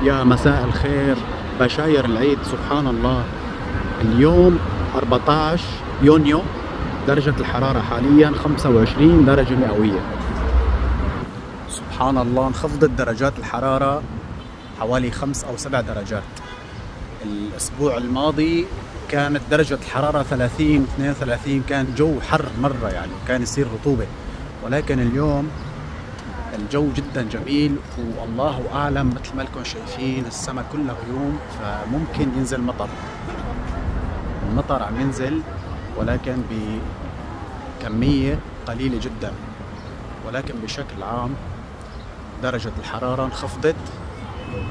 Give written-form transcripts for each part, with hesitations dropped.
يا مساء الخير، بشاير العيد. سبحان الله، اليوم 14 يونيو، درجة الحرارة حاليا 25 درجة مئوية. سبحان الله، انخفضت درجات الحرارة حوالي 5 أو 7 درجات. الأسبوع الماضي كانت درجة الحرارة 30 32، كان جو حر مرة، يعني كان يصير رطوبة. ولكن اليوم الجو جدا جميل، والله أعلم مثل ما لكم شايفين السماء كلها غيوم، فممكن ينزل مطر. المطر عم ينزل ولكن بكمية قليلة جدا، ولكن بشكل عام درجة الحرارة انخفضت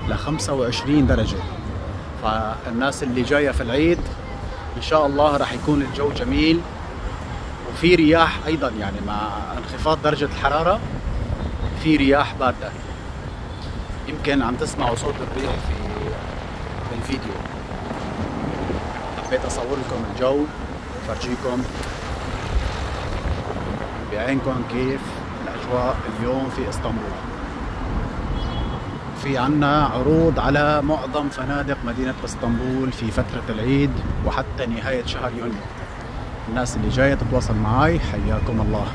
ل 25 درجة. فالناس اللي جاية في العيد إن شاء الله راح يكون الجو جميل، وفي رياح أيضا، يعني مع انخفاض درجة الحرارة في رياح باردة. يمكن عم تسمعوا صوت الريح في الفيديو. حبيت أصور لكم الجو وفرجيكم بعينكم كيف الأجواء اليوم في اسطنبول. في عنا عروض على معظم فنادق مدينة اسطنبول في فترة العيد وحتى نهاية شهر يونيو. الناس اللي جاية تتواصل معي حياكم الله.